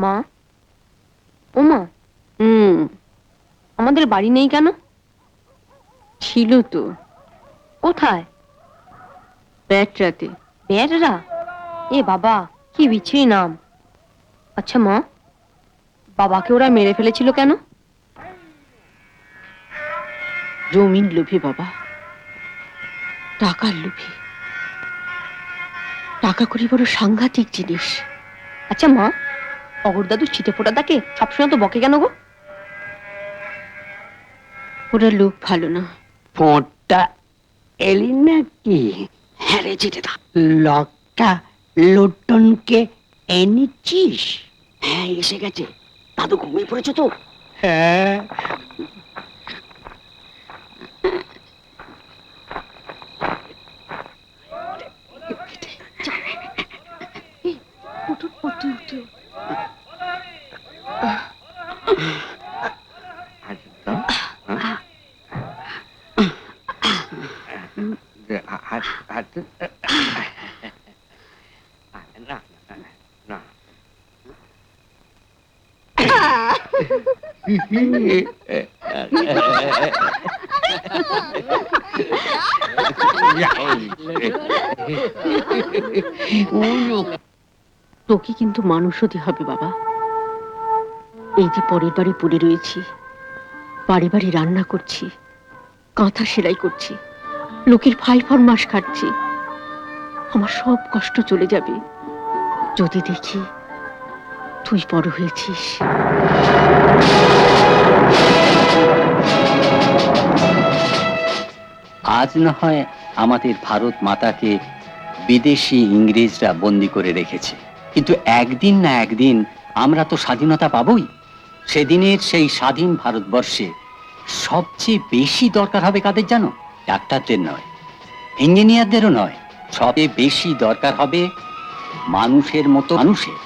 মা, ও মা, আমাদের বাড়ি নেই কেন? ছিল তো। কোথায়? ব্যাটরাতে। বেড়রা? এ বাবা, কি বিচ্ছিরি নাম। আচ্ছা মা, বাবাকে ওরা মেরে ফেলেছিল কেন? জমিন লোভী বাবা, টাকার লোভী। টাকা করি বড় সাংঘাতিক জিনিস। আচ্ছা মা, অগর দাদু ছিটে ফোটা তাকে সবসময় তো বকে কেন গো? ওরা লোক ভালো না। ফোঁটা এলি নাকি? হ্যাঁ রে জেঠেদা। লকটা লোটনকে এনেছিস? হ্যাঁ এসে গেছে। দাদু ঘুমিয়ে পড়েছো তো? হ্যাঁ। তোকে কিন্তু মানুষ হতে হবে বাবা। এই যে পরের বাড়ি পড়ে রয়েছি, বাড়ি বাড়ি রান্না করছি, কাঁথা সেলাই করছি, লোকের ফাই ফরমাস খাচ্ছি। আমার সব কষ্ট চলে যাবে যদি দেখি তুই বড় হয়েছিস। আজ না হয় আমাদের ভারত মাতাকে বিদেশি ইংরেজরা বন্দি করে রেখেছে, কিন্তু একদিন না একদিন আমরা তো স্বাধীনতা পাবই। সেদিনের সেই স্বাধীন ভারতবর্ষে সবচেয়ে বেশি দরকার হবে কাদের জানো? ডাক্তারদের নয়, ইঞ্জিনিয়ারদেরও নয়, সবচেয়ে বেশি দরকার হবে মানুষের মতো মানুষের।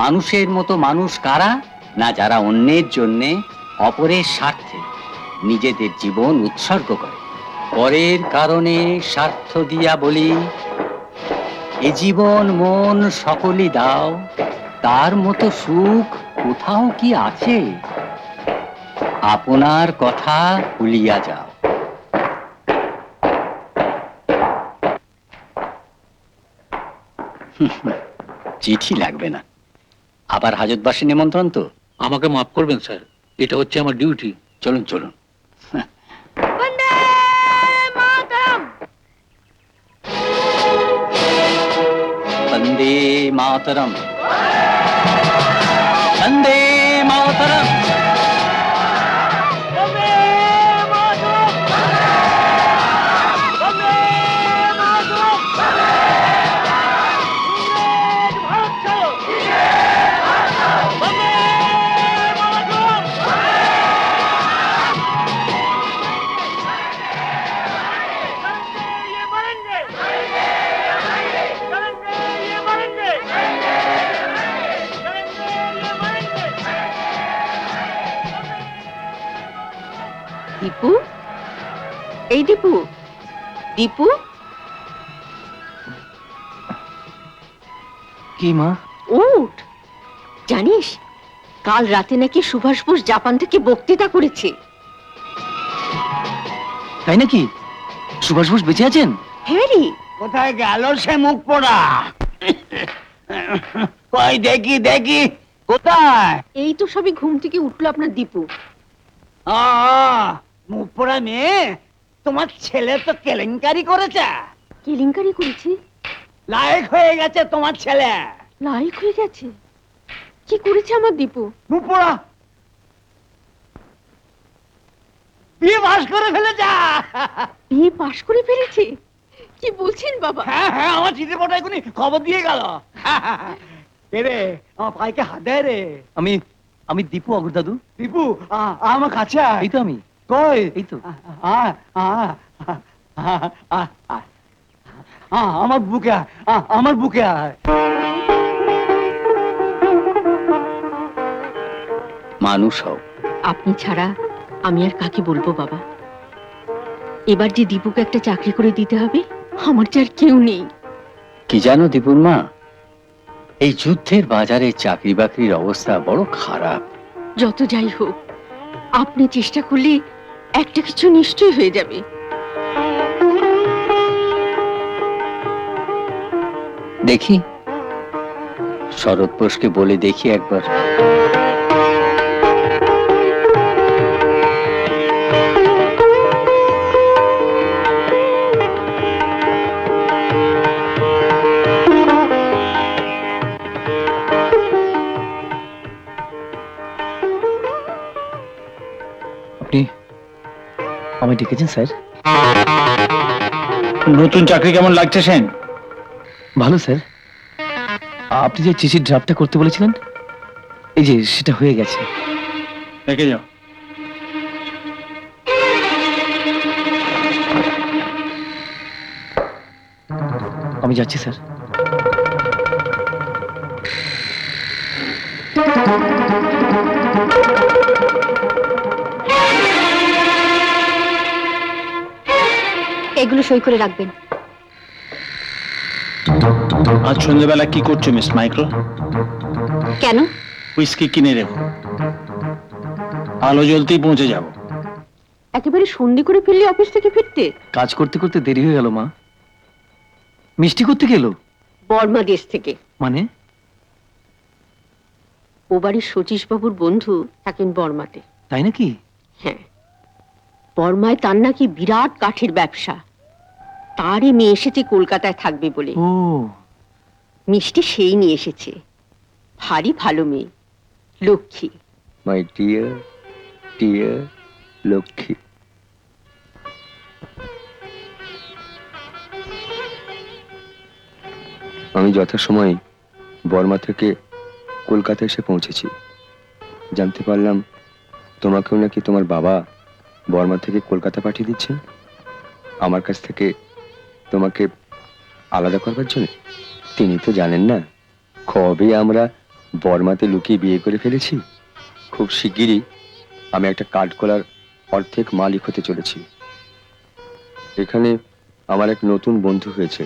মানুষের মতো মানুষ কারা? না যারা অন্যের জন্যে, অপরের স্বার্থে নিজেদের জীবন উৎসর্গ করে। পরের কারণে স্বার্থ দিয়া বলি, এ জীবন মন সকলই দাও, তার মতো সুখ কোথাও কি আছে? আপনার কথা ভুলিয়া যাও। চিঠি লাগবে না, আবার হাজতবাসী নিমন্ত্রণ তো। আমাকে মাফ করবেন স্যার, এটা হচ্ছে আমার ডিউটি। চলুন চলুন। বন্দে মাতরম, বন্দে মাতরম। দীপু, এই দীপু, দীপু। কি মা? উঠ। জানিস কাল রাতে নাকি সুভাষ বোস জাপান থেকে বক্তৃতা করেছে। তাই নাকি? সুভাষ বোস বেঁচে আছেন? হ্যাঁ রে। কোথায় গেল সে মুখ পোড়া? কই দেখি দেখি, কোথায়? এই তো সবই ঘুম থেকে উঠলো আপনার দীপু। মুখ পোড়া মেয়ে, তোমার ছেলে তো কেলেঙ্কারি করেছে। কেলেঙ্কারি করেছে? লায়ক হয়ে গেছে তোমার ছেলে। লাইক হয়ে গেছে? কি করেছে আমার দীপু? মুখ পোড়া বিয়ে পাস করে ফেলেছে। বিয়ে পাশ করে ফেলেছে? কি বলছেন বাবা? হ্যাঁ হ্যাঁ, আমার চিঠি পোটা এখনই খবর দিয়ে গেল। রে আমার পাইকে হাত দেয় রে। আমি দীপু অগ্র দাদু। দীপু, আমার কাছে আয়। এই তো আমি। কই? এই তো। আমার বুকে আয়, আমার বুকে আয়। মানুষ হও। আপনি ছাড়া আমি আর কাকে বলবো বাবা? এবার যে দীপুকে একটা চাকরি করে দিতে হবে, আমার যে আর কেউ নেই। কি জানো দীপুর মা, এই যুদ্ধের বাজারে চাকরি বাকরির অবস্থা বড় খারাপ। যত যাই হোক, আপনি চেষ্টা করলে একটা কিছু নিশ্চয় হয়ে যাবে। দেখি, শরৎ বোসকে বলে দেখি একবার। আপনি আমায় ডেকেছেন স্যার? নতুন চাকরি কেমন লাগছে সেন? ভালো স্যার। আপনি যে চিঠির ড্রাফটটা করতে বলেছিলেন, এই যে সেটা হয়ে গেছে। দেখে যাও। আমি যাচ্ছি স্যার। এগুলো সই করে রাখবেন। আজ সন্ধ্যেবেলা কি করছো মিস মাইক্রো? কেন? হুইস্কি কিনে রেখো, আলো জ্বলতেই পৌঁছে যাব। একেবারে সন্ধে করে ফিরলে অফিস থেকে ফিরতে? কাজ করতে করতে দেরি হয়ে গেল মা। মিষ্টি করতে গেল বর্মা দেশ থেকে। মানে? ও বাড়ির শচীশ বাবুর বন্ধু থাকেন বর্মাতে। তাই নাকি? হ্যাঁ, বর্মায় তার নাকি বিরাট কাঠের ব্যবসা। তারই মেয়ে এসেছে কলকাতায় থাকবে বলে। ও, মিষ্টি সেই নিয়ে এসেছে। ভারী ভালো মেয়ে, লক্ষ্মী। মাই ডিয়ার ডিয়ার লক্ষ্মী। আমি যথাসময়ে বর্মা থেকে কলকাতা এসে পৌঁছেছি। জানতে পারলাম তোমাকেও নাকি তোমার বাবা বর্মা থেকে কলকাতা পাঠিয়ে দিচ্ছেন আমার কাছ থেকে তোমাকে আলাদা করবার জন্য। তিনি তো জানেন না কবে আমরা বর্মাতে লুকিয়ে বিয়ে করে ফেলেছি। খুব শিগগিরই আমি একটা কাঠগোলার অর্ধেক মালিক হতে চলেছি। এখানে আমার এক নতুন বন্ধু হয়েছে,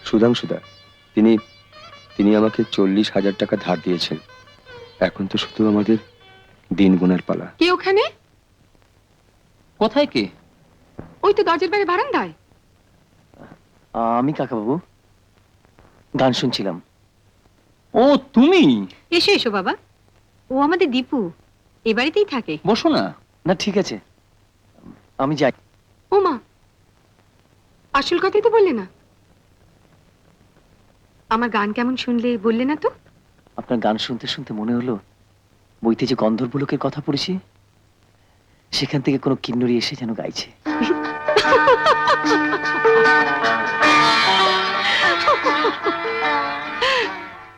সুধাংশুদা। তিনি তিনি আমাকে 40,000 টাকা ধার দিয়েছেন। এখন তো শুধু আমাদের দিন গোনার পালা। কে ওখানে? কোথায় কে? ওই তো দরজার বাইরে বারান্দায়। আমি কাকাবাবু, গান শুনছিলাম। ও তুমি? এসো এসো বাবা, ও আমাদের দীপু, এ বাড়িতেই থাকে। বসো না। না ঠিক আছে, আমি যাই। ও মা, আসল কথাই তো বললে না। আমার গান কেমন শুনলে বললে না তো? আপনার গান শুনতে শুনতে মনে হলো বইতে যে গন্ধর্ব লোকের কথা পড়েছি, সেখান থেকে কোনো কিন্নরি এসে যেন গাইছে।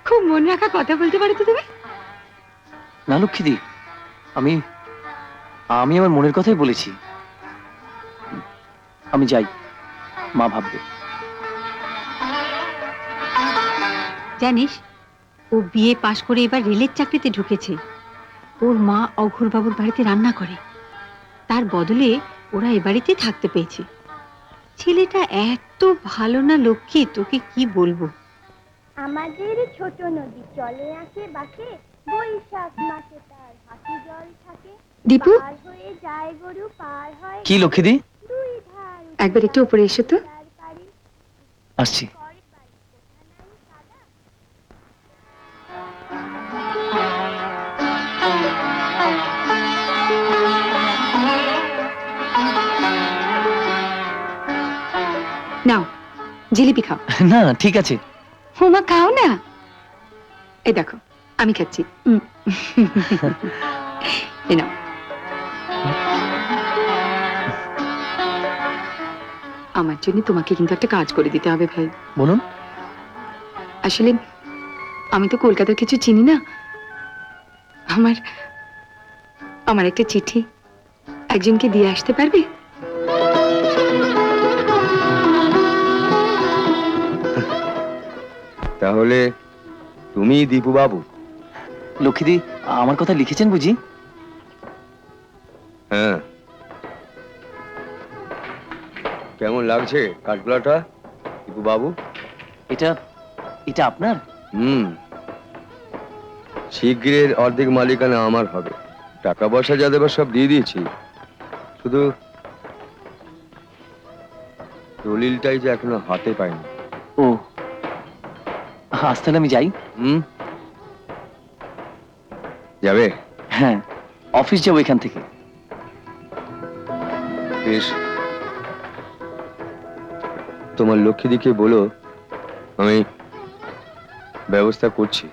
খুব মন রাখা কথা বলতে পারো তো তুমি। না লক্ষ্মীদি, আমি আমি আমার মনের কথাই বলেছি। আমি যাই, মা ভাববে। জানিস, ও বিএ পাশ করে এবার রেলের চাকরিতে ঢুকেছে। ওর মা অঘোর বাবুর বাড়িতে রান্না করে, তার বদলে ওরা এ বাড়িতে থাকতে পেয়েছে। ছেলেটা এত ভালো না লক্ষ্মী, তোকে কি বলবো। আমাদের ছোট নদী চলে আসে বাঁকে, বৈশাখ মাসে তার হাসি জল থাকে। দীপু, পার হয়ে যায় গরু, পার হয় কি লক্ষ্মীদি? দুই ধার একবার একটু উপরে এসো তো। তার বাড়ি। আসছি। ঘর বাড়ি কোথা নাই সাদা। নাও জিলিপি খাও। না ঠিক আছে। হোমা খাও না। এই দেখো আমি খাচ্ছি। এই নাও। আমার জন্য তোমাকে কিন্তু একটা কাজ করে দিতে হবে ভাই। বলুন। আসলে আমি তো কলকাতার কিছু চিনি না। আমার আমার একটা চিঠি একজনকে দিয়ে আসতে পারবে? তাহলে তুমি দীপু বাবু? লক্ষ্মীদি, আমার কথা লিখেছেন বুঝি? হ্যাঁ। কেমন লাগছে কাঠগোলাটা দীপু বাবু? এটা এটা আপনার? শিগগিরের অর্ধেক মালিকানা আমার হবে। টাকা পয়সা যা দেবার সব দিয়ে দিয়েছি, শুধু দলিলটাই যে এখনো হাতে পাইনি। ও আজ তাহলে আমি যাই। যাবে? হ্যাঁ, অফিস যাবো এখান থেকে। বেশ, তোমার লক্ষ্মীদিকে বলো আমি ব্যবস্থা করছি।